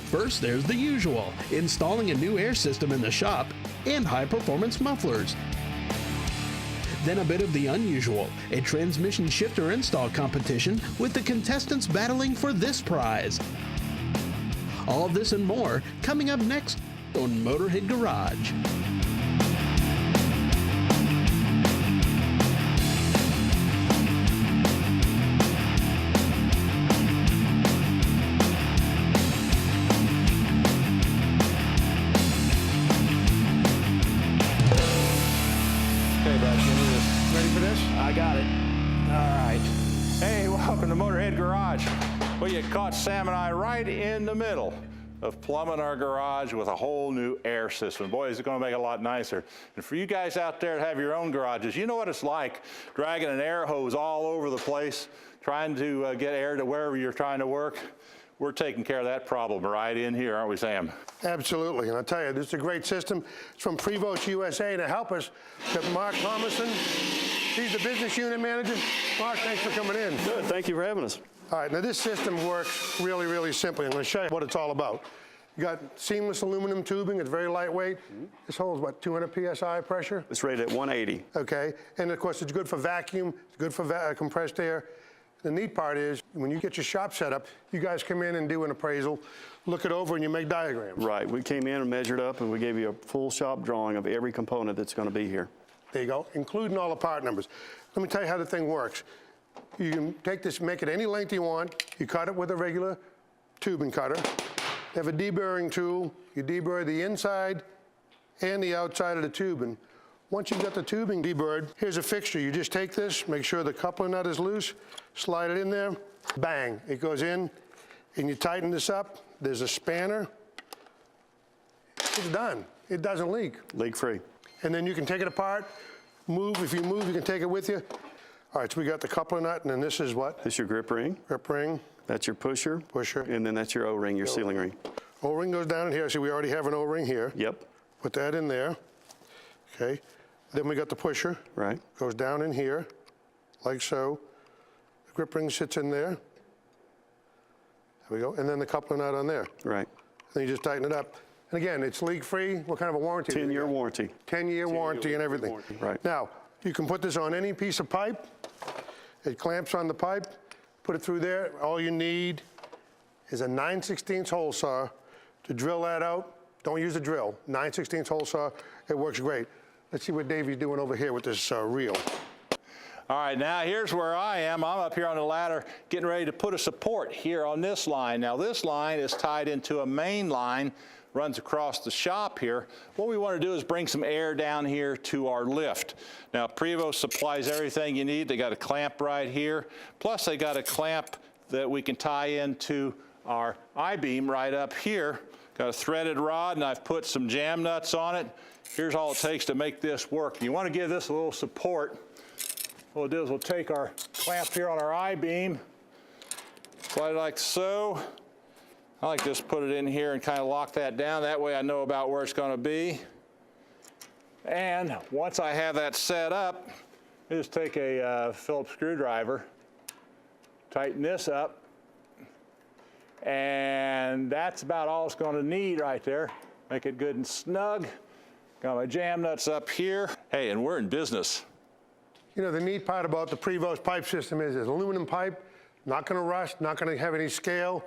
First, there's the usual, installing a new air system in the shop and high-performance mufflers. Then a bit of the unusual, a transmission shifter install competition with the contestants battling for this prize. All this and more coming up next on Motorhead Garage. I got it. All right. Hey, welcome to Motorhead Garage. Well, you caught Sam and I right in the middle of plumbing our garage with a whole new air system. Boy, is it going to make it a lot nicer. And for you guys out there that have your own garages, you know what it's like dragging an air hose all over the place, trying to get air to wherever you're trying to work. We're taking care of that problem right in here, aren't we, Sam? Absolutely, and I'll tell you, this is a great system. It's from Prevost USA. To help us, got Mark Thomason. He's the business unit manager. Mark, thanks for coming in. Good, thank you for having us. All right, now this system works really, really simply. I'm going to show you what it's all about. You got seamless aluminum tubing. It's very lightweight. This holds, what, 200 PSI pressure? It's rated at 180. Okay, and of course, it's good for vacuum. It's good for compressed air. The neat part is, when you get your shop set up, you guys come in and do an appraisal, look it over, and you make diagrams. Right, we came in and measured up, and we gave you a full shop drawing of every component that's going to be here. There you go, including all the part numbers. Let me tell you how the thing works. You can take this, make it any length you want. You cut it with a regular tubing cutter. You have a deburring tool. You deburr the inside and the outside of the tubing. Once you've got the tubing deburred, here's a fixture. You just take this, make sure the coupler nut is loose, slide it in there, bang, it goes in, and you tighten this up. There's a spanner. It's done. It doesn't leak. Leak free. And then you can take it apart, move. If you move, you can take it with you. All right, so we got the coupler nut, and then this is what? This is your grip ring. Grip ring. That's your pusher. Pusher. And then that's your O-ring, your sealing ring. O-ring goes down in here. See, we already have an O-ring here. Yep. Put that in there. Okay. Then we got the pusher. Right. Goes down in here, like so. The grip ring sits in there. There we go. And then the coupler nut on there. Right. Then you just tighten it up. And again, it's leak-free. What kind of a warranty? 10-year warranty. 10-year warranty and everything. Warranty. Right. Now, you can put this on any piece of pipe. It clamps on the pipe. Put it through there. All you need is a 9/16 hole saw to drill that out. Don't use a drill. 9/16 hole saw. It works great. Let's see what Davey's doing over here with this reel. All right, now here's where I am. I'm up here on the ladder getting ready to put a support here on this line. Now this line is tied into a main line, runs across the shop here. What we want to do is bring some air down here to our lift. Now Prevost supplies everything you need. They got a clamp right here. Plus they got a clamp that we can tie into our I-beam right up here. Got a threaded rod, and I've put some jam nuts on it. Here's all it takes to make this work. You want to give this a little support. What we'll do is we'll take our clamp here on our I-beam, slide it like so. I like to just put it in here and kind of lock that down. That way I know about where it's going to be. And once I have that set up, I just take a Phillips screwdriver, tighten this up, and that's about all it's going to need right there. Make it good and snug. Got my jam nuts up here. Hey, and we're in business. You know, the neat part about the Prevost pipe system is it's aluminum pipe, not going to rust, not going to have any scale.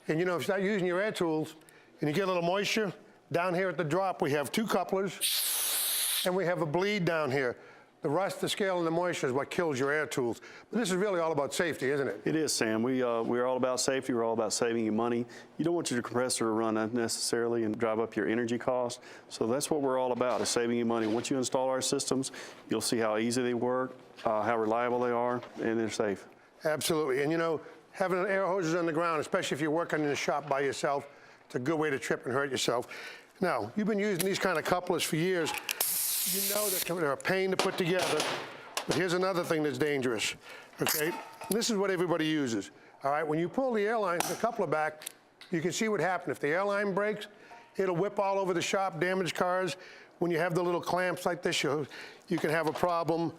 And you know, if you start using your air tools and you get a little moisture, down here at the drop we have two couplers and we have a bleed down here. The rust, the scale, and the moisture is what kills your air tools. But this is really all about safety, isn't it? It is, Sam. We're all about safety. We're all about saving you money. You don't want your compressor to run unnecessarily and drive up your energy costs. So that's what we're all about, is saving you money. Once you install our systems, you'll see how easy they work, how reliable they are, and they're safe. Absolutely. And you know, having air hoses on the ground, especially if you're working in the shop by yourself, it's a good way to trip and hurt yourself. Now, you've been using these kind of couplers for years. You know that they're a pain to put together, but here's another thing that's dangerous, okay? This is what everybody uses, all right? When you pull the airline, the coupler back, you can see what happens. If the airline breaks, it'll whip all over the shop, damage cars. When you have the little clamps like this, you can have a problem.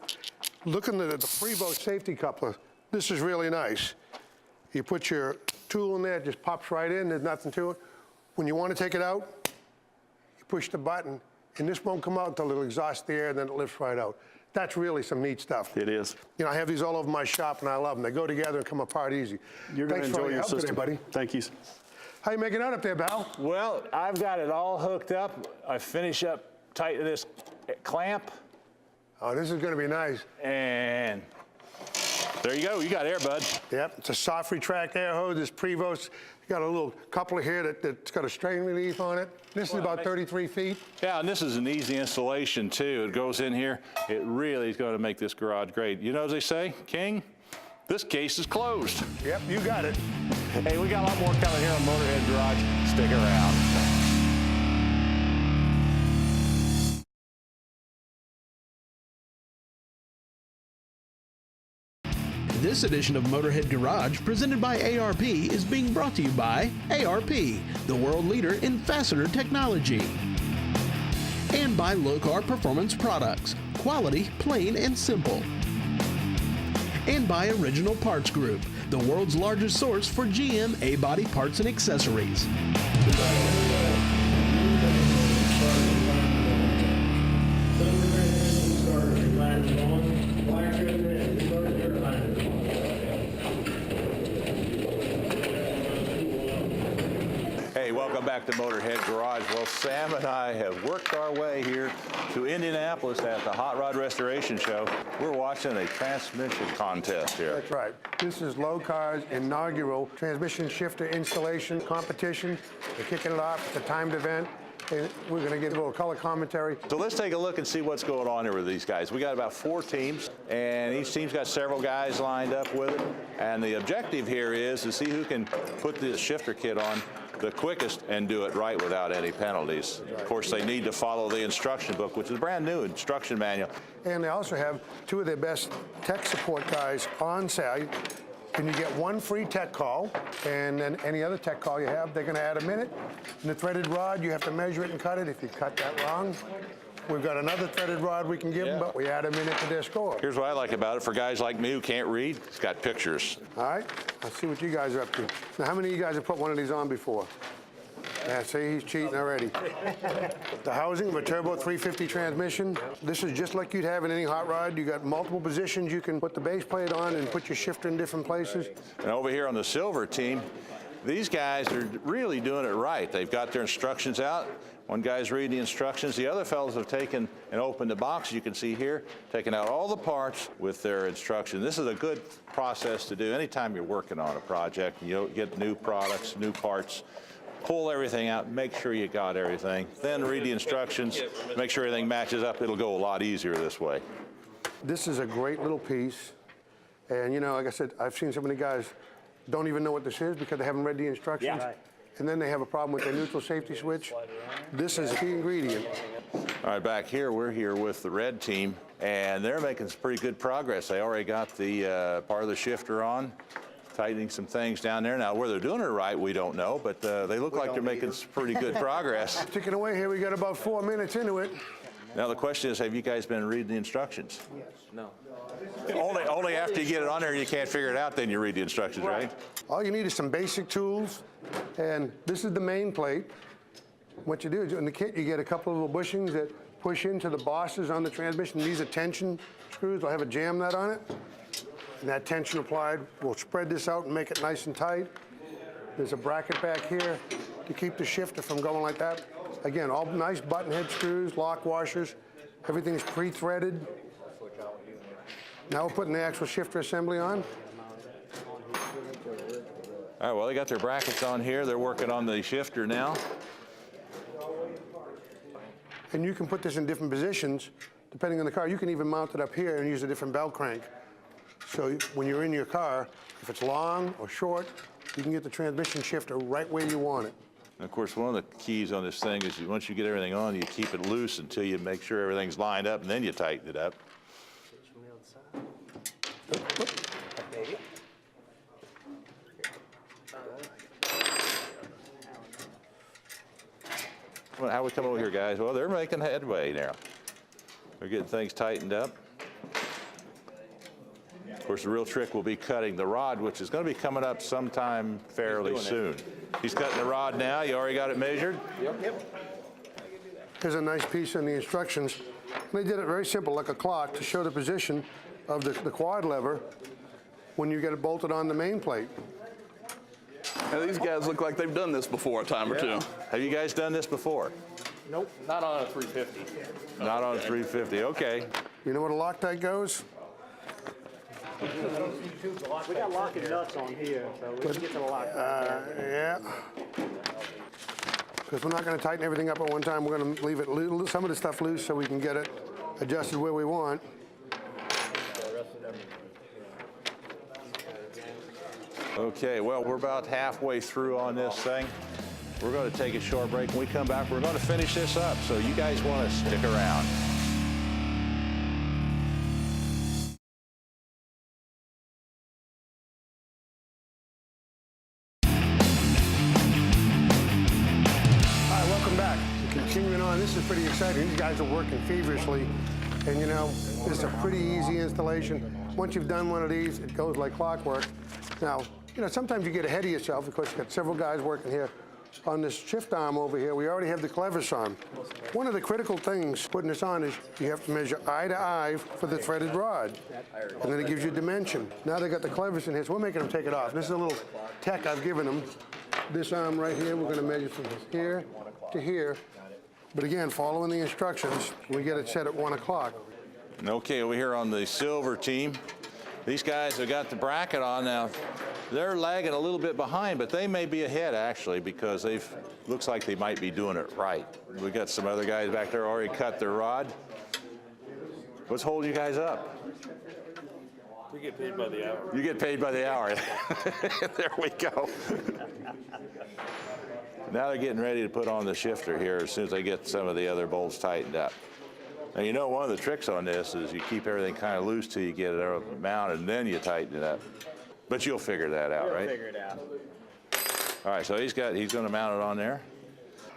Look at the Prevost safety coupler. This is really nice. You put your tool in there, it just pops right in, there's nothing to it. When you want to take it out, you push the button, and this won't come out until it'll exhaust the air, and then it lifts right out. That's really some neat stuff. It is. You know, I have these all over my shop, and I love them. They go together and come apart easy. You're going to enjoy your system, today, buddy. Thank you. How you making out up there, Val? Well, I've got it all hooked up. I finish up tightening this clamp. Oh, this is going to be nice. And there you go. You got air, bud. Yep, it's a soft retract air hose. This Prevost. You got a little coupler here that's got a strain relief on it. This is about 33 feet. Yeah, and this is an easy installation, too. It goes in here. It really is going to make this garage great. You know, as they say, King, this case is closed. Yep, you got it. Hey, we got a lot more coming here on Motorhead Garage. Stick around. This edition of Motorhead Garage, presented by ARP, is being brought to you by ARP, the world leader in fastener technology. And by Lokar Performance Products, quality, plain and simple. And by Original Parts Group, the world's largest source for GM A-body parts and accessories. Hey, welcome back to Motorhead Garage. Well, Sam and I have worked our way here to Indianapolis at the Hot Rod Restoration Show. We're watching a transmission contest here. That's right. This is Lokar's inaugural transmission shifter installation competition. They're kicking it off. It's a timed event. And we're going to get a little color commentary. So let's take a look and see what's going on here with these guys. We got about 4 teams, and each team's got several guys lined up with it. And the objective here is to see who can put this shifter kit on the quickest and do it right without any penalties. Of course, they need to follow the instruction book, which is a brand new instruction manual. And they also have 2 of their best tech support guys on site. And you get 1 free tech call, and then any other tech call you have, they're going to add a minute. And the threaded rod, you have to measure it and cut it. If you cut that wrong, we've got another threaded rod we can give them, but we add a minute to their score. Here's what I like about it for guys like me who can't read. It's got pictures. All right, let's see what you guys are up to. Now, how many of you guys have put one of these on before? Yeah, see, he's cheating already. The housing of a turbo 350 transmission. This is just like you'd have in any hot rod. You got multiple positions. You can put the base plate on and put your shifter in different places. And over here on the silver team, these guys are really doing it right. They've got their instructions out. One guy's reading the instructions. The other fellows have taken and opened the box, you can see here, taking out all the parts with their instructions. This is a good process to do anytime you're working on a project. You get new products, new parts. Pull everything out, make sure you got everything. Then read the instructions, make sure everything matches up. It'll go a lot easier this way. This is a great little piece. And, you know, like I said, I've seen so many guys don't even know what this is because they haven't read the instructions. Yeah. And then they have a problem with their neutral safety switch. This is a key ingredient. All right, back here, we're here with the red team, and they're making some pretty good progress. They already got the part of the shifter on, tightening some things down there. Now, where they're doing it right, we don't know, but they look like they're making some pretty good progress. Ticking away here, we got about 4 minutes into it. Now, the question is, have you guys been reading the instructions? Yes. No. Only after you get it on there and you can't figure it out, then you read the instructions, right? All you need is some basic tools, and this is the main plate. What you do is in the kit, you get a couple of little bushings that push into the bosses on the transmission. These are tension screws. They'll have a jam nut on it. And that tension applied will spread this out and make it nice and tight. There's a bracket back here to keep the shifter from going like that. Again, all nice button head screws, lock washers. Everything's pre-threaded. Now we're putting the actual shifter assembly on. All right, well, they got their brackets on here. They're working on the shifter now. And you can put this in different positions, depending on the car. You can even mount it up here and use a different bell crank. So when you're in your car, if it's long or short, you can get the transmission shifter right where you want it. And of course, one of the keys on this thing is once you get everything on, you keep it loose until you make sure everything's lined up, and then you tighten it up. Well, how we come over here, guys? Well, they're making headway now. They're getting things tightened up. Of course, the real trick will be cutting the rod, which is going to be coming up sometime fairly soon. He's cutting the rod now. You already got it measured? Yep. Here's a nice piece in the instructions. They did it very simple, like a clock, to show the position of the quad lever when you get it bolted on the main plate. Now, these guys look like they've done this before a time or two. Have you guys done this before? Nope, not on a 350. Not on a 350, okay. You know where the Loctite goes? We got locking nuts on here, so we can get to the lock. Yeah. Because we're not going to tighten everything up at one time. We're going to leave it some of the stuff loose so we can get it adjusted where we want. Okay, well, we're about halfway through on this thing. We're going to take a short break. When we come back, we're going to finish this up, so you guys want to stick around. Continuing on, this is pretty exciting. These guys are working feverishly, and you know, this is a pretty easy installation. Once you've done one of these, it goes like clockwork. Now, you know, sometimes you get ahead of yourself because you've got several guys working here. On this shift arm over here, we already have the clevis on. One of the critical things putting this on is you have to measure eye to eye for the threaded rod, and then it gives you dimension. Now they got the clevis in here, so we're making them take it off. This is a little tech I've given them. This arm right here, we're going to measure from here to here. But again, following the instructions, we get it set at 1 o'clock. Okay, we're here on the silver team. These guys have got the bracket on now. They're lagging a little bit behind, but they may be ahead actually because looks like they might be doing it right. We got some other guys back there already cut their rod. What's holding you guys up? We get paid by the hour. You get paid by the hour. There we go. Now they're getting ready to put on the shifter here as soon as they get some of the other bolts tightened up. Now, you know, one of the tricks on this is you keep everything kind of loose till you get it mounted, and then you tighten it up. But you'll figure that out, right? We'll figure it out. All right, so he's going to mount it on there.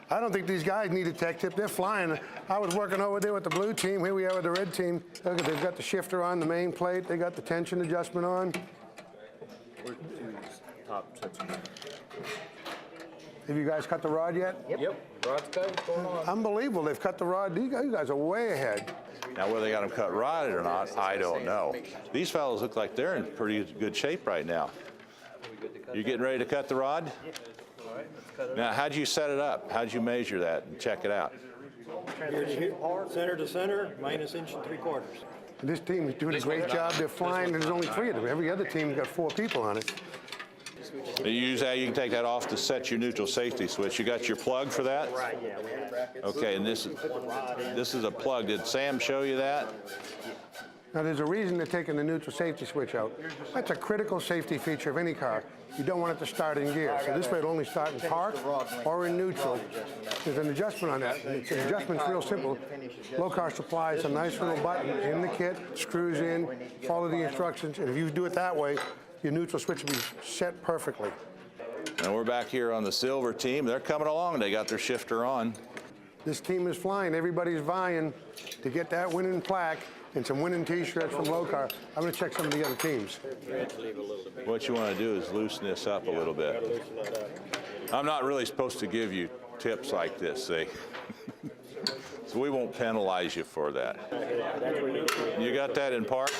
I don't think these guys need a tech tip. They're flying. I was working over there with the blue team. Here we are with the red team. Look, they've got the shifter on the main plate. They got the tension adjustment on. Top section. Have you guys cut the rod yet? Yep. Rod's cut. What's going on? Unbelievable. They've cut the rod. You guys are way ahead. Now, whether they got them cut right or not, I don't know. These fellows look like they're in pretty good shape right now. You getting ready to cut the rod? All right, let's cut it. Now, how'd you set it up? How'd you measure that and check it out? Here to here, center to center, minus 1 3/4. This team is doing a great job. They're flying. There's only 3 of them. Every other team's got 4 people on it. You use that, you can take that off to set your neutral safety switch. You got your plug for that? Right, yeah, we have brackets. Okay, and this is a plug. Did Sam show you that? Now, there's a reason they're taking the neutral safety switch out. That's a critical safety feature of any car. You don't want it to start in gear. So this way it'll only start in park or in neutral. There's an adjustment on that. And the adjustment's real simple. Lokar supplies a nice little button in the kit, screws in, follow the instructions, and if you do it that way, your neutral switch will be set perfectly. And we're back here on the silver team. They're coming along. They got their shifter on. This team is flying. Everybody's vying to get that winning plaque and some winning T-shirts from Lokar. I'm going to check some of the other teams. What you want to do is loosen this up a little bit. I'm not really supposed to give you tips like this, see? So we won't penalize you for that. You got that in park?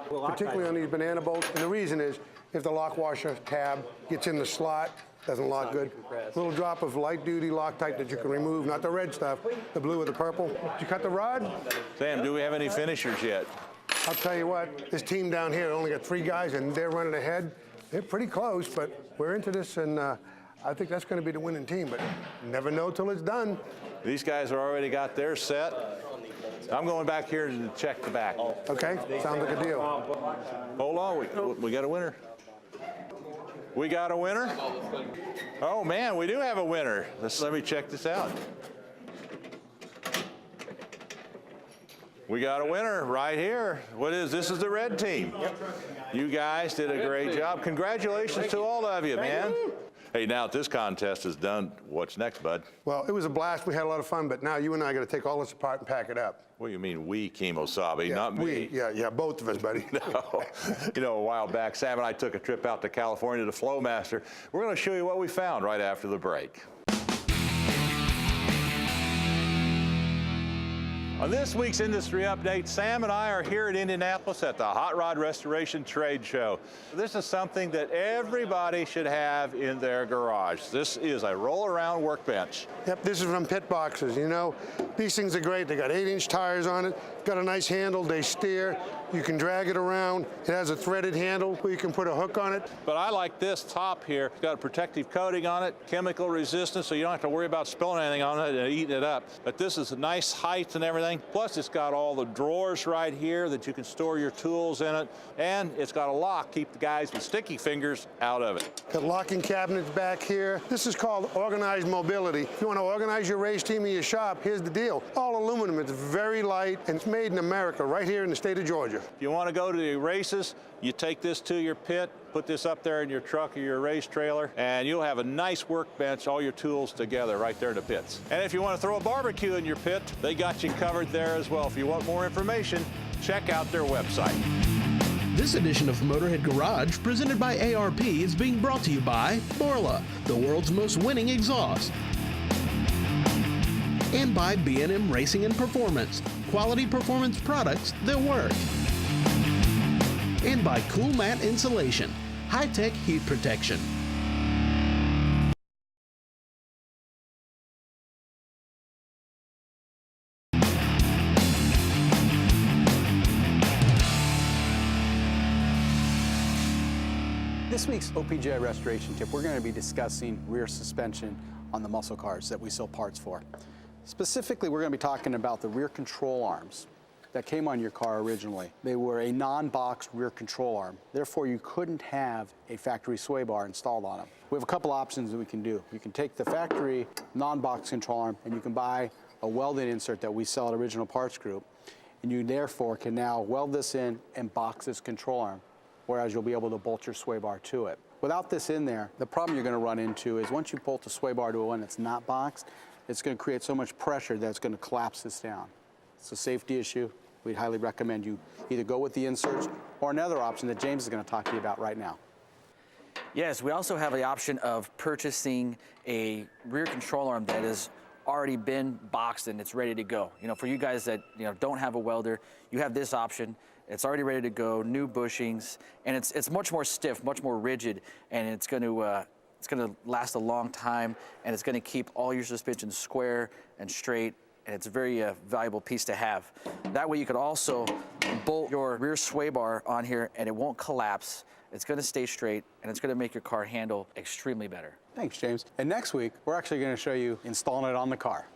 Particularly on these banana bolts. And the reason is, if the lock washer tab gets in the slot, doesn't lock good. A little drop of light-duty Loctite that you can remove, not the red stuff, the blue or the purple. Did you cut the rod? Sam, do we have any finishers yet? I'll tell you what, this team down here only got 3 guys, and they're running ahead. They're pretty close, but we're into this, and I think that's going to be the winning team, but never know till it's done. These guys have already got theirs set. I'm going back here to check the back. Okay, sounds like a deal. Hold on, we got a winner. We got a winner? Oh man, we do have a winner. Let me check this out. We got a winner right here. This is the red team. You guys did a great job. Congratulations to all of you, man. Hey, now that this contest is done, what's next, bud? Well, it was a blast. We had a lot of fun, but now you and I got to take all this apart and pack it up. What do you mean we, Kemosabe, not me? Yeah, both of us, buddy. No. You know, a while back, Sam and I took a trip out to California to Flomaster. We're going to show you what we found right after the break. On this week's Industry Update, Sam and I are here at Indianapolis at the Hot Rod Restoration Trade Show. This is something that everybody should have in their garage. This is a roll-around workbench. Yep, this is from pit boxes. You know, these things are great. They got 8-inch tires on it, got a nice handle, they steer. You can drag it around. It has a threaded handle where you can put a hook on it. But I like this top here. It's got a protective coating on it, chemical resistant, so you don't have to worry about spilling anything on it and eating it up. But this is a nice height and everything. Plus, it's got all the drawers right here that you can store your tools in it. And it's got a lock, keep the guys with sticky fingers out of it. Got locking cabinets back here. This is called organized mobility. If you want to organize your race team in your shop, here's the deal. All aluminum, it's very light, and it's made in America, right here in the state of Georgia. If you want to go to the races, you take this to your pit, put this up there in your truck or your race trailer, and you'll have a nice workbench, all your tools together right there in the pits. And if you want to throw a barbecue in your pit, they got you covered there as well. If you want more information, check out their website. This edition of Motorhead Garage, presented by ARP, is being brought to you by Borla, the world's most winning exhaust. And by B&M Racing and Performance, quality performance products that work. And by Cool Mat Insulation, high-tech heat protection. This week's OPGI Restoration Tip, we're going to be discussing rear suspension on the muscle cars that we sell parts for. Specifically, we're going to be talking about the rear control arms that came on your car originally. They were a non-boxed rear control arm. Therefore, you couldn't have a factory sway bar installed on them. We have a couple options that we can do. You can take the factory non-box control arm and you can buy a welding insert that we sell at Original Parts Group, and you therefore can now weld this in and box this control arm, whereas you'll be able to bolt your sway bar to it. Without this in there, the problem you're going to run into is once you bolt the sway bar to one that's not boxed, it's going to create so much pressure that it's going to collapse this down. It's a safety issue. We'd highly recommend you either go with the inserts or another option that James is going to talk to you about right now. Yes, we also have the option of purchasing a rear control arm that has already been boxed and it's ready to go. You know, for you guys that don't have a welder, you have this option. It's already ready to go, new bushings, and it's much more stiff, much more rigid, and it's going to last a long time, and it's going to keep all your suspension square and straight, and it's a very valuable piece to have. That way you could also bolt your rear sway bar on here and it won't collapse. It's going to stay straight, and it's going to make your car handle extremely better. Thanks, James. And next week, we're actually going to show you installing it on the car.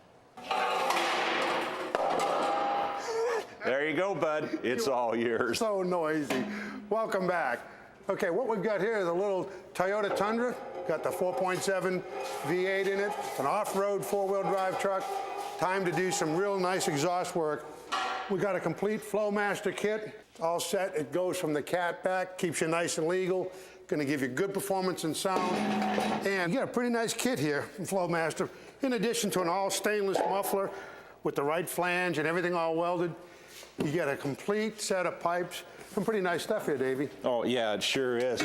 There you go, bud. It's all yours. So noisy. Welcome back. Okay, what we've got here is a little Toyota Tundra. Got the 4.7 V8 in it. It's an off-road four-wheel drive truck. Time to do some real nice exhaust work. We got a complete Flomaster kit. All set. It goes from the cat back, keeps you nice and legal. Going to give you good performance and sound. And you got a pretty nice kit here from Flomaster. In addition to an all stainless muffler with the right flange and everything all welded, you get a complete set of pipes. Some pretty nice stuff here, Davey. Oh, yeah, it sure is.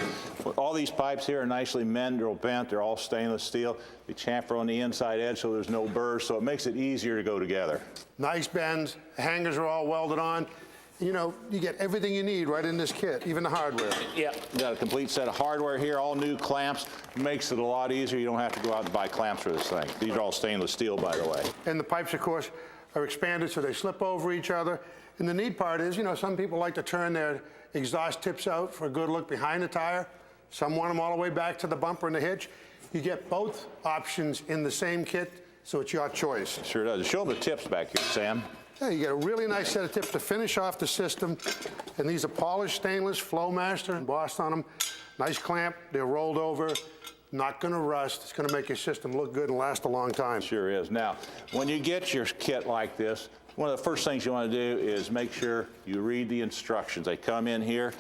All these pipes here are nicely mended, bent. They're all stainless steel. They chamfer on the inside edge so there's no burrs, so it makes it easier to go together. Nice bends. The hangers are all welded on. You know, you get everything you need right in this kit, even the hardware. Yeah, got a complete set of hardware here, all new clamps. Makes it a lot easier. You don't have to go out and buy clamps for this thing. These are all stainless steel, by the way. And the pipes, of course, are expanded so they slip over each other. And the neat part is, you know, some people like to turn their exhaust tips out for a good look behind the tire. Some want them all the way back to the bumper and the hitch. You get both options in the same kit, so it's your choice. Sure does. Show them the tips back here, Sam. Yeah, you get a really nice set of tips to finish off the system. And these are polished stainless, Flomaster embossed on them. Nice clamp, they're rolled over. Not going to rust. It's going to make your system look good and last a long time. Sure is. Now, when you get your kit like this, One of the first things you want to do is make sure you read the instructions. They come in here,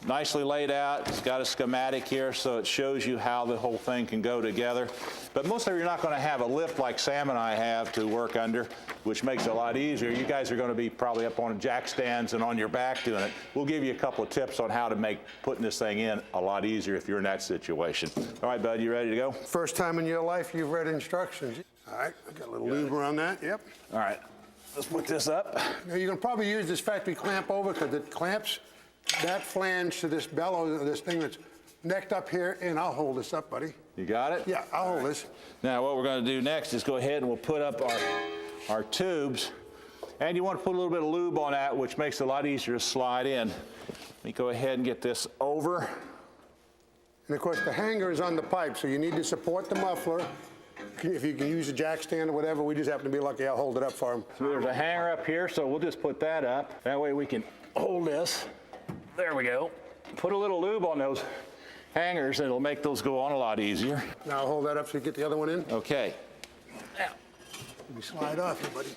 nicely laid out. It's got a schematic here, so it shows you how the whole thing can go together. But mostly you're not going to have a lift like Sam and I have to work under, which makes it a lot easier. You guys are going to be probably up on jack stands and on your back doing it. We'll give you a couple of tips on how to make putting this thing in a lot easier if you're in that situation. All right, bud, you ready to go? First time in your life you've read instructions. All right, I got a little lube around that, yep. All right, let's put this up. Now you can probably use this factory clamp over because it clamps that flange to this bellows, this thing that's necked up here, and I'll hold this up, buddy. You got it? Yeah, I'll hold this. Now what we're going to do next is go ahead and we'll put up our tubes. And you want to put a little bit of lube on that, which makes it a lot easier to slide in. Let me go ahead and get this over. And of course the hanger is on the pipe, so you need to support the muffler. If you can use a jack stand or whatever, we just happen to be lucky. I'll hold it up for him. So there's a hanger up here, so we'll just put that up. That way we can hold this. There we go. Put a little lube on those hangers, and it'll make those go on a lot easier. Now I'll hold that up so you get the other one in. Okay. Now, Let me slide off here, buddy.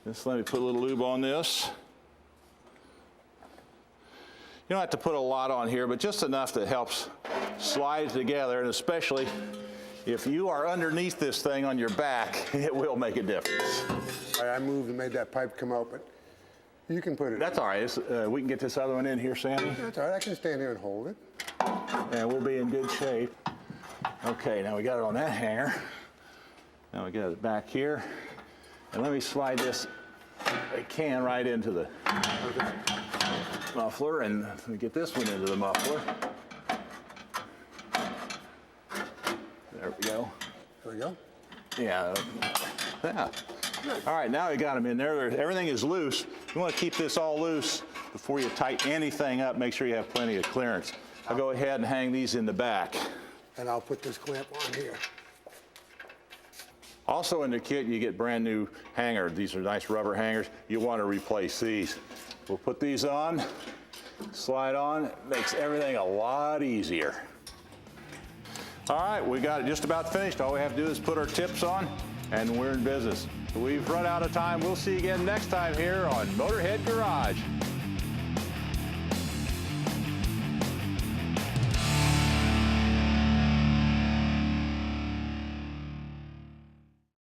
just let me put a little lube on this. You don't have to put a lot on here, but just enough that helps slide it together, and especially if you are underneath this thing on your back, it will make a difference. All right, I moved and made that pipe come out, but you can put it. That's all right. We can get this other one in here, Sammy, That's all right. I can stand here and hold it. and we'll be in good shape. Okay, now we got it on that hanger. Now we got it back here. And let me slide this, I can, right into the muffler, and let me get this one into the muffler. There we go. There we go. Yeah. Yeah. All right, now we got them in there. Everything is loose. You want to keep this all loose before you tighten anything up. Make sure you have plenty of clearance. I'll go ahead and hang these in the back. And I'll put this clamp on here. Also in the kit, you get brand new hangers. These are nice rubber hangers. You want to replace these. We'll put these on, slide on. It makes everything a lot easier. All right, we got it just about finished. All we have to do is put our tips on, and we're in business. We've run out of time. We'll see you again next time here on Motorhead Garage.